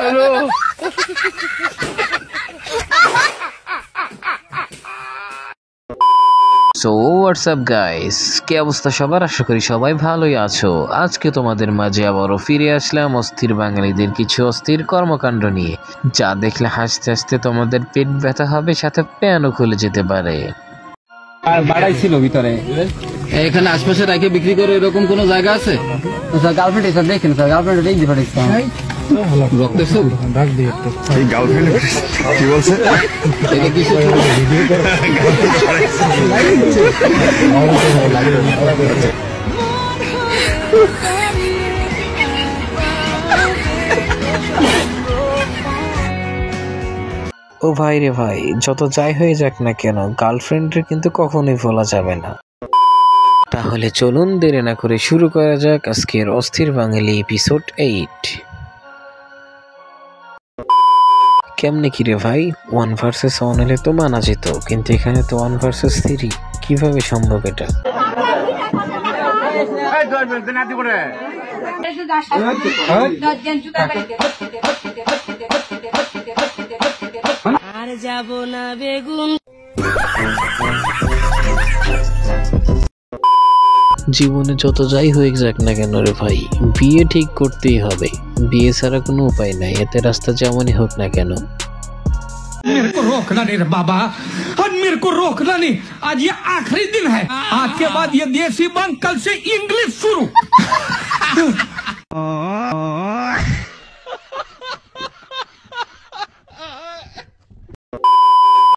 Hello. So WhatsApp guys, কি অবস্থা সবার? আশা করি সবাই ভালোই আছো। আজকে তোমাদের মাঝে আবারও ফিরে আসলাম অস্থির বাঙালিদের কিছু অস্থির কর্মকাণ্ড নিয়ে, যা দেখলে হাসতে হাসতে তোমাদের পেট ব্যথা হবে, সাথে প্যানও খুলে যেতে পারে। আর বাড়াই ছিল ভিতরে এখানে আশপাশে রাখে বিক্রি করে এরকম কোন জায়গা আছে? স্যার গার্লফ্রেন্ড এসে দেখেন স্যার, গার্লফ্রেন্ড দেখতে পাঠাইছিলাম। রক্তেছো ডাক দিয়ে একটু এই গার্লফ্রেন্ড কি বলছে? এটা কি ও ভাই রে ভাই, যত যাই হয়ে যাক না কেন, গার্লফ্রেন্ডের কিন্তু কখনোই ভোলা যাবে না। তাহলে চলুন দেরি না করে শুরু করা যাক আজকের অস্থির বাঙালি এপিসোড 8। কেমনে কি রে ভাই, 1 ভার্সেস 1 হলে তো মানা যেত, কিন্তু এখানে তো 1 ভার্সেস 3, কিভাবে সম্ভব এটা? আর যাব না বেগুন। জীবনে যত যাই হয়ে যাক না কেন রে ভাই, বিয়ে ঠিক করতেই হবে। বিয়ে ছাড়া কোনো উপায় নাই, এতে রাস্তা যেমনই হোক না কেন। मेरे को रोकना नहीं रे बाबा, और मेरे को रोकना नहीं। आज ये आखिरी दिन है, आज के बाद ये देसी बंद, कल से इंग्लिश शुरू।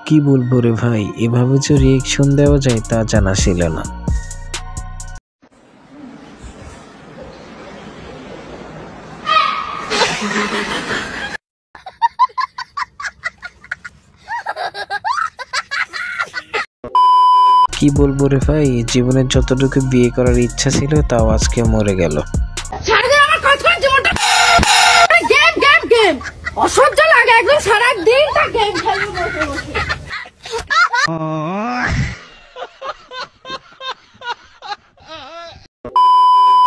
কি বলবো রে ভাই, এভাবে যে রিয়েকশন দেওয়া যায় তা জানা ছিল না। কি বলবো রে ভাই, জীবনের যতটুকু বিয়ে করার ইচ্ছা ছিল তাও আজকে মরে গেল। অসহ্য লাগে একদম, সারা দিন তা গেম খেলবো বসে বসে।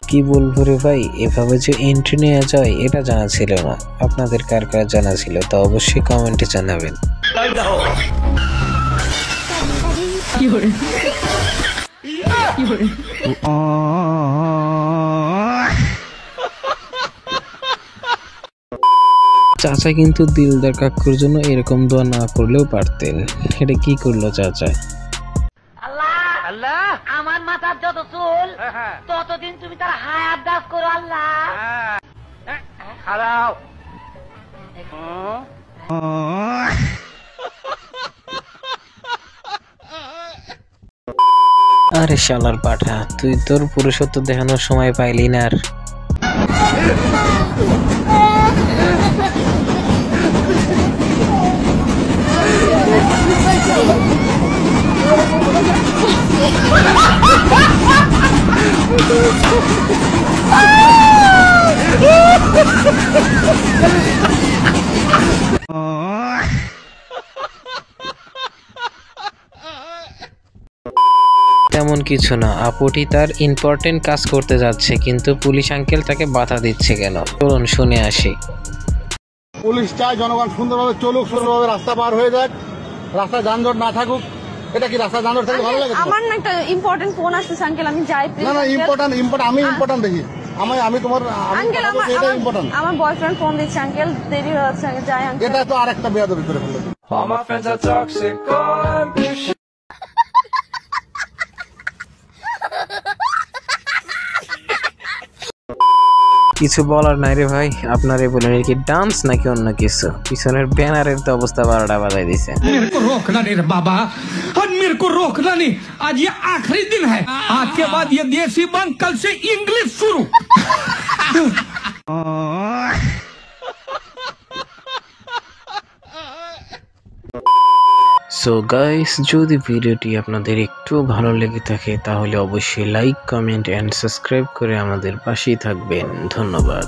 কি বলবো রে ভাই, এভাবে যে এন্ট্রি নেওয়া যায় এটা জানা ছিল না। আপনাদের কার কার জানা ছিল তা অবশ্যই কমেন্টে জানাবেন। চাচা কিন্তু দিলদার কাকুর জন্য এরকম দোয়া না করলেও পারতেন। এটা কি করলো চাচা? আল্লাহ আল্লাহ, আমার মাথার যত চুল ততদিন তুমি তার হায়াত দাস করো আল্লাহ। খারাপ আরে শালার পাঠা, তুই তোর পুরুষত্ব দেখানোর সময় পাইলি না আর। তেমন কিছু না, আপুটি তার ইম্পর্টেন্ট কাজ করতে যাচ্ছে, কিন্তু পুলিশ আঙ্কেল তাকে বাধা দিচ্ছে কেন? চলুন শুনে আসি। পুলিশ চায় জনগণ সুন্দরভাবে চলুক, সুন্দরভাবে রাস্তা পার হয়ে যাক, রাস্তায় যানজট না থাকুক। এটা কি রাস্তা যানজট থাকলে ভালো লাগে? আমার না একটা ইম্পর্টেন্ট ফোন আসছে আঙ্কেল, আমি যাই। না না, ইম্পর্টেন্ট আমি ইম্পর্টেন্ট দেখি। আমি তোমার আঙ্কেল এটা ইম্পর্টেন্ট। আমার বয়ফ্রেন্ড ফোন দিচ্ছে আঙ্কেল, দেরি হয়ে যাচ্ছে, যাই আঙ্কেল। এটা তো আরেকটা বেয়াদবি করে ফেললো। কিছু বলার নাই রে ভাই, আপনারে বলেন কি ডান্স নাকি অন্য কিছু? পিছনের ব্যানারের তো অবস্থা 12টা বাজাই দিছে। मेरे को रोकना नहीं रे बाबा, और मेरे को रोकना नहीं। आज ये आखिरी दिन है, आज के बाद ये देसी बंद, कल से इंग्लिश शुरू। সো গাইস, যদি ভিডিওটি আপনাদের একটু ভালো লেগে থাকে তাহলে অবশ্যই লাইক, কমেন্ট এন্ড সাবস্ক্রাইব করে আমাদের পাশেই থাকবেন। ধন্যবাদ।